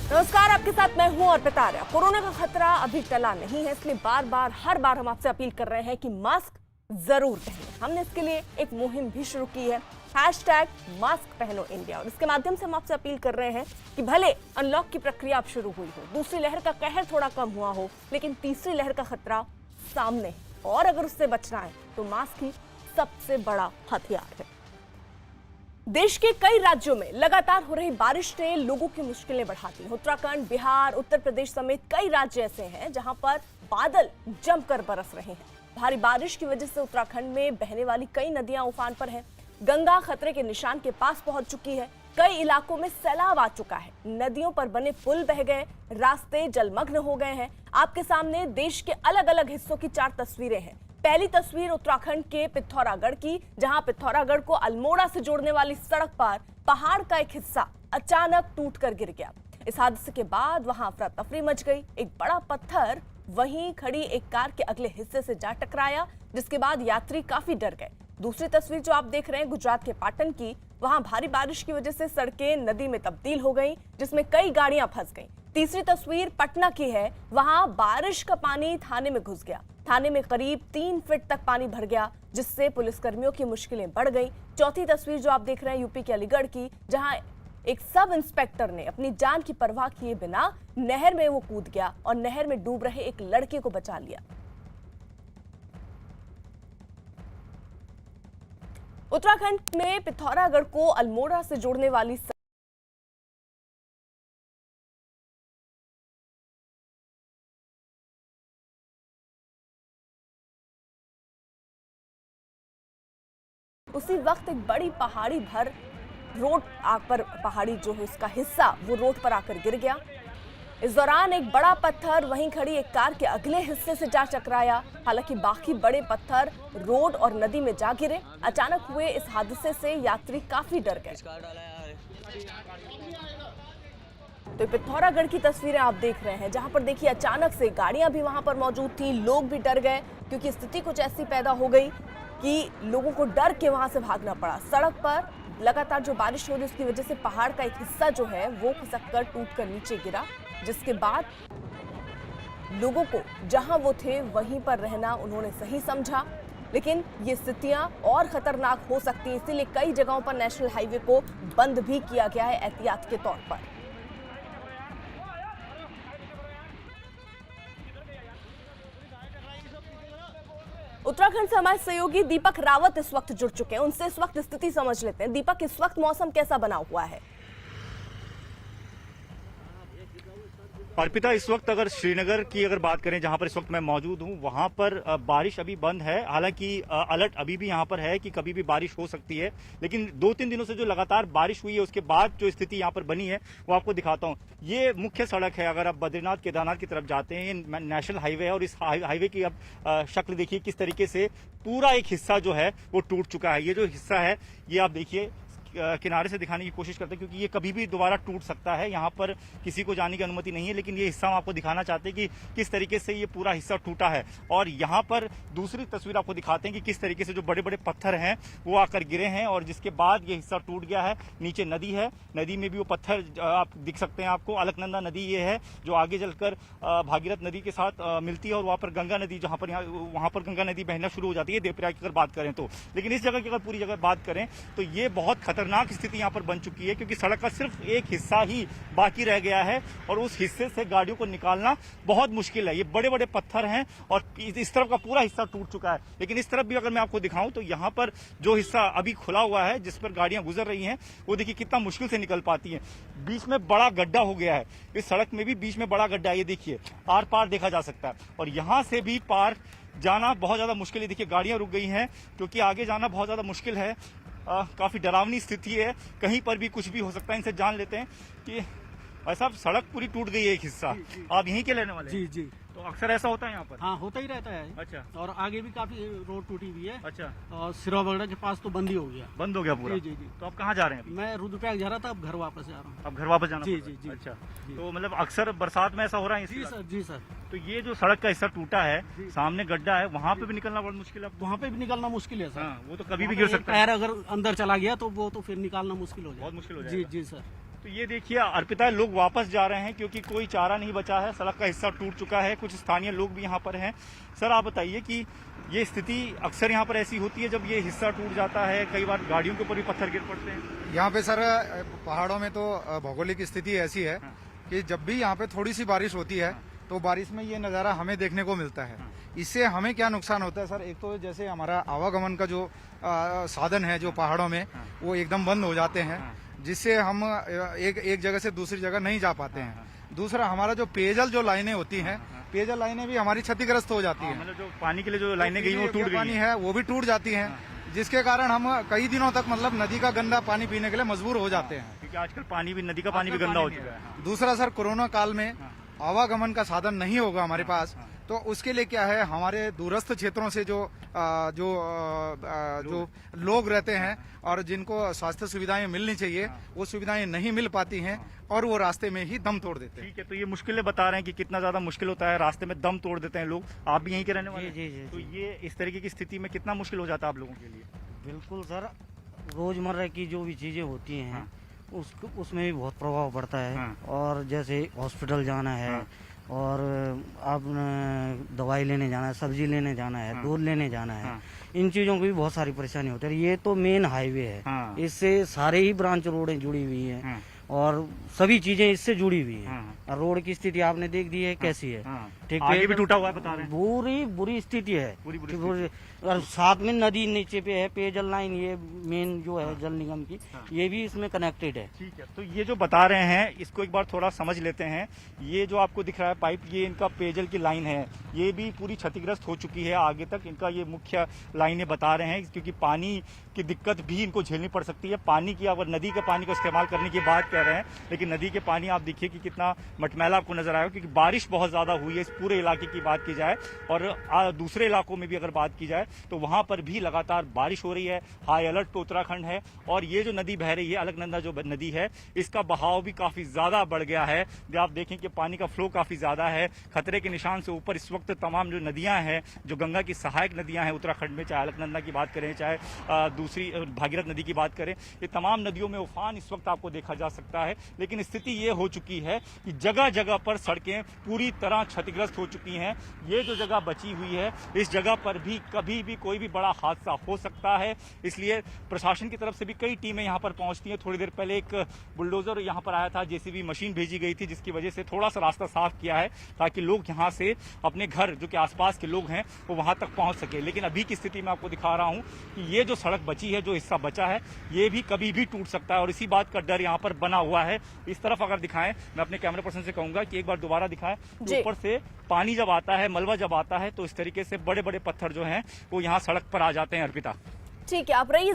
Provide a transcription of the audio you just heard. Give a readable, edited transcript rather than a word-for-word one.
नमस्कार, आपके साथ मैं हूं अर्पिता। कोरोना का खतरा अभी टला नहीं है, इसलिए हर बार हम आपसे अपील कर रहे हैं कि मास्क जरूर पहनें। हमने इसके लिए एक मुहिम भी शुरू की है, #मास्क पहनो इंडिया, और इसके माध्यम से हम आपसे अपील कर रहे हैं कि भले अनलॉक की प्रक्रिया अब शुरू हुई हो, दूसरी लहर का कहर थोड़ा कम हुआ हो, लेकिन तीसरी लहर का खतरा सामने है और अगर उससे बचना है तो मास्क ही सबसे बड़ा हथियार है। देश के कई राज्यों में लगातार हो रही बारिश ने लोगों की मुश्किलें बढ़ाती हैं। उत्तराखंड, बिहार, उत्तर प्रदेश समेत कई राज्य ऐसे हैं जहां पर बादल जमकर बरस रहे हैं। भारी बारिश की वजह से उत्तराखंड में बहने वाली कई नदियां उफान पर हैं। गंगा खतरे के निशान के पास पहुंच चुकी है। कई इलाकों में सैलाब आ चुका है। नदियों पर बने पुल बह गए, रास्ते जलमग्न हो गए हैं। आपके सामने देश के अलग अलग हिस्सों की 4 तस्वीरें हैं। पहली तस्वीर उत्तराखंड के पिथौरागढ़ की, जहां पिथौरागढ़ को अल्मोड़ा से जोड़ने वाली सड़क पर पहाड़ का एक हिस्सा अचानक टूटकर गिर गया। इस हादसे के बाद वहां अफरा तफरी मच गई। एक बड़ा पत्थर वहीं खड़ी एक कार के अगले हिस्से से जा टकराया, जिसके बाद यात्री काफी डर गए। दूसरी तस्वीर जो आप देख रहे हैं गुजरात के पाटन की, वहां भारी बारिश की वजह से सड़कें नदी में तब्दील हो गई, जिसमें कई गाड़ियां फंस गईं। तीसरी तस्वीर पटना की है, वहां बारिश का पानी थाने में घुस गया। थाने में करीब 3 फीट तक पानी भर गया, जिससे पुलिसकर्मियों की मुश्किलें बढ़ गई। चौथी तस्वीर जो आप देख रहे हैं यूपी के अलीगढ़ की, जहां एक सब इंस्पेक्टर ने अपनी जान की परवाह किए बिना नहर में वो कूद गया और नहर में डूब रहे एक लड़के को बचा लिया। उत्तराखंड में पिथौरागढ़ को अल्मोड़ा से जोड़ने वाली उसी वक्त एक बड़ी पहाड़ी भर रोड पर पहाड़ी जो है उसका हिस्सा वो रोड पर आकर गिर गया। इस दौरान एक बड़ा पत्थर वहीं खड़ी एक कार के अगले हिस्से से जा टकराया। हालांकि बाकी बड़े पत्थर रोड और नदी में जा गिरे। अचानक हुए इस हादसे से यात्री काफी डर गए। तो पिथौरागढ़ की तस्वीरें आप देख रहे हैं, जहां पर देखिए अचानक से गाड़ियां भी वहां पर मौजूद थी, लोग भी डर गए क्योंकि स्थिति कुछ ऐसी पैदा हो गई कि लोगों को डर के वहां से भागना पड़ा। सड़क पर लगातार जो बारिश हो रही उसकी वजह से पहाड़ का एक हिस्सा जो है वो खिसककर टूटकर नीचे गिरा, जिसके बाद लोगों को जहां वो थे वहीं पर रहना उन्होंने सही समझा। लेकिन ये स्थितियां और खतरनाक हो सकती हैं, इसीलिए कई जगहों पर नेशनल हाईवे को बंद भी किया गया है एहतियात के तौर पर। उत्तराखंड से हमारे सहयोगी दीपक रावत इस वक्त जुड़ चुके हैं, उनसे इस वक्त स्थिति समझ लेते हैं। दीपक, इस वक्त मौसम कैसा बना हुआ है? अर्पिता, इस वक्त अगर श्रीनगर की अगर बात करें, जहां पर इस वक्त मैं मौजूद हूं, वहां पर बारिश अभी बंद है। हालांकि अलर्ट अभी भी यहां पर है कि कभी भी बारिश हो सकती है, लेकिन 2-3 दिनों से जो लगातार बारिश हुई है उसके बाद जो स्थिति यहां पर बनी है वो आपको दिखाता हूं। ये मुख्य सड़क है, अगर आप बद्रीनाथ केदारनाथ की तरफ जाते हैं, ये नेशनल हाईवे है और इस हाईवे की अब शक्ल देखिए किस तरीके से पूरा एक हिस्सा जो है वो टूट चुका है। ये जो हिस्सा है ये आप देखिए किनारे से दिखाने की कोशिश करते हैं क्योंकि ये कभी भी दोबारा टूट सकता है। यहाँ पर किसी को जाने की अनुमति नहीं है, लेकिन ये हिस्सा हम आपको दिखाना चाहते हैं कि किस तरीके से ये पूरा हिस्सा टूटा है। और यहाँ पर दूसरी तस्वीर आपको दिखाते हैं कि किस तरीके से जो बड़े बड़े पत्थर हैं वो आकर गिरे हैं और जिसके बाद ये हिस्सा टूट गया है। नीचे नदी है, नदी में भी वो पत्थर आप दिख सकते हैं आपको। अलकनंदा नदी ये है जो आगे चलकर भागीरथ नदी के साथ मिलती है और वहाँ पर गंगा नदी, जहाँ पर वहाँ पर गंगा नदी बहना शुरू हो जाती है देवप्रयाग की अगर बात करें तो। लेकिन इस जगह की अगर पूरी जगह बात करें तो ये बहुत खतरनाक स्थिति यहाँ पर बन चुकी है क्योंकि सड़क का सिर्फ एक हिस्सा ही बाकी रह गया है और उस हिस्से से गाड़ियों को निकालना बहुत मुश्किल है। ये बड़े बड़े पत्थर हैं और इस तरफ का पूरा हिस्सा टूट चुका है। लेकिन इस तरफ भी अगर मैं आपको दिखाऊं तो यहाँ पर जो हिस्सा अभी खुला हुआ है जिस पर गाड़ियां गुजर रही हैं वो देखिए कितना मुश्किल से निकल पाती हैं। बीच में बड़ा गड्ढा हो गया है, इस सड़क में भी बीच में बड़ा गड्ढा है, ये देखिए आर पार देखा जा सकता है और यहाँ से भी पार जाना बहुत ज्यादा मुश्किल है। देखिए गाड़ियां रुक गई हैं क्योंकि आगे जाना बहुत ज्यादा मुश्किल है। काफी डरावनी स्थिति है, कहीं पर भी कुछ भी हो सकता है। इनसे जान लेते हैं कि भाई साहब सड़क पूरी टूट गई है एक हिस्सा। आप यहीं के रहने वाले? जी जी। तो अक्सर ऐसा होता है यहाँ पर? हाँ, होता ही रहता है। अच्छा। और आगे भी काफी रोड टूटी हुई है। अच्छा। और सिरोबगड़ा के पास तो बंद ही हो गया। बंद हो गया पूरा? जी जी जी। तो आप कहाँ जा रहे हैं? मैं रुद्रप्रयाग जा रहा था, अब घर वापस जा रहा हूँ। अब घर वापस जाना? जी जी जी। अच्छा, तो मतलब अक्सर बरसात में ऐसा हो रहा है? जी सर, जी सर। तो ये जो सड़क का हिस्सा टूटा है, सामने गड्ढा है, वहाँ पे भी निकलना बहुत मुश्किल है? वहाँ पे भी निकलना मुश्किल है सर। हाँ, वो तो कभी भी गिर सकता है। पैर अगर अंदर चला गया तो वो तो फिर निकालना मुश्किल हो जाए। बहुत मुश्किल हो जाएगा। जी जी सर। तो ये देखिए अर्पिता, लोग वापस जा रहे हैं क्योंकि कोई चारा नहीं बचा है, सड़क का हिस्सा टूट चुका है। कुछ स्थानीय लोग भी यहाँ पर हैं। सर आप बताइए कि ये स्थिति अक्सर यहाँ पर ऐसी होती है जब ये हिस्सा टूट जाता है, कई बार गाड़ियों के ऊपर भी पत्थर गिर पड़ते हैं। यहाँ पे सर पहाड़ों में तो भौगोलिक स्थिति ऐसी है कि जब भी यहाँ पे थोड़ी सी बारिश होती है तो बारिश में ये नज़ारा हमें देखने को मिलता है। इससे हमें क्या नुकसान होता है सर, एक तो जैसे हमारा आवागमन का जो साधन है जो पहाड़ों में वो एकदम बंद हो जाते हैं, जिससे हम एक जगह से दूसरी जगह नहीं जा पाते हैं। दूसरा हमारा जो पेयजल जो लाइनें होती हैं, पेयजल लाइनें भी हमारी क्षतिग्रस्त हो जाती हैं। मतलब जो पानी के लिए जो लाइनें गई वो टूट गई पानी है वो भी टूट जाती हैं, जिसके कारण हम कई दिनों तक मतलब नदी का गंदा पानी पीने के लिए मजबूर हो जाते हैं, क्योंकि आजकल पानी भी, नदी का पानी भी गंदा हो चुका है। दूसरा सर कोरोना काल में आवागमन का साधन नहीं होगा हमारे पास, तो उसके लिए क्या है, हमारे दूरस्थ क्षेत्रों से जो लोग रहते हैं और जिनको स्वास्थ्य सुविधाएं मिलनी चाहिए वो सुविधाएं नहीं मिल पाती हैं और वो रास्ते में ही दम तोड़ देते हैं। ठीक है, तो ये मुश्किलें बता रहे हैं कि कितना ज्यादा मुश्किल होता है, रास्ते में दम तोड़ देते हैं लोग। आप भी यहीं के रहने वाले हैं? जी। तो ये इस तरीके की स्थिति में कितना मुश्किल हो जाता है आप लोगों के लिए? बिल्कुल सर, रोजमर्रा की जो भी चीजें होती हैं उसमें भी बहुत प्रभाव पड़ता है। और जैसे हॉस्पिटल जाना है और आप दवाई लेने जाना है, सब्जी लेने जाना है, दूध लेने जाना है, इन चीजों की भी बहुत सारी परेशानी होती है। ये तो मेन हाईवे है, इससे सारे ही ब्रांच रोडें जुड़ी हुई हैं और सभी चीजें इससे जुड़ी हुई हैं। और रोड की स्थिति आपने देख दी है कैसी है। ठीक है, आगे भी टूटा हुआ है बता रहे हैं। बुरी स्थिति है, बुरी और साथ में नदी नीचे पे है, पेयजल लाइन ये मेन जो है जल निगम की, ये भी इसमें कनेक्टेड है। ठीक है, तो ये जो बता रहे हैं इसको एक बार थोड़ा समझ लेते हैं। ये जो आपको दिख रहा है पाइप, ये इनका पेयजल की लाइन है, ये भी पूरी क्षतिग्रस्त हो चुकी है। आगे तक इनका ये मुख्य लाइनें बता रहे हैं क्योंकि पानी की दिक्कत भी इनको झेलनी पड़ सकती है। पानी की, अगर नदी के पानी का इस्तेमाल करने की बात कह रहे हैं, लेकिन नदी के पानी आप देखिए कि कितना मटमैला आपको नजर आएगा, क्योंकि बारिश बहुत ज्यादा हुई है इस पूरे इलाके की बात की जाए। और दूसरे इलाकों में भी अगर बात की जाए तो वहां पर भी लगातार बारिश हो रही है। हाई अलर्ट पे उत्तराखंड है। और ये जो नदी बह रही है, अलकनंदा जो नदी है, इसका बहाव भी काफी ज्यादा बढ़ गया है। आप देखें कि पानी का फ्लो काफी ज्यादा है, खतरे के निशान से ऊपर इस वक्त तमाम जो नदियां हैं, जो गंगा की सहायक नदियां हैं उत्तराखंड में, चाहे अलकनंदा की बात करें, चाहे दूसरी भागीरथ नदी की बात करें, ये तमाम नदियों में उफान इस वक्त आपको देखा जा सकता है। लेकिन स्थिति ये हो चुकी है कि जगह जगह पर सड़कें पूरी तरह क्षतिग्रस्त हो चुकी हैं। ये जो जगह बची हुई है, इस जगह पर भी कभी भी कोई भी बड़ा हादसा हो सकता है। इसलिए प्रशासन की तरफ से भी कई टीमें यहाँ पर पहुंचती हैं। थोड़ी देर पहले एक बुलडोजर यहाँ पर आया था, जेसीबी मशीन भेजी गई थी, जिसकी वजह से थोड़ा सा रास्ता साफ किया है ताकि लोग यहाँ से अपने घर, जो कि आसपास के लोग हैं, वो वहां तक पहुंच सके। लेकिन अभी की स्थिति में आपको दिखा रहा हूं कि ये जो सड़क बची है, जो हिस्सा बचा है, ये भी कभी भी टूट सकता है और इसी बात का डर यहाँ पर बना हुआ है। इस तरफ अगर दिखाएं, मैं अपने कैमरा पर्सन से कहूंगा कि एक बार दोबारा दिखाएं। ऊपर से पानी जब आता है, मलबा जब आता है, तो इस तरीके से बड़े बड़े पत्थर जो हैं वो यहाँ सड़क पर आ जाते हैं। अर्पिता, ठीक है, आप रहिए।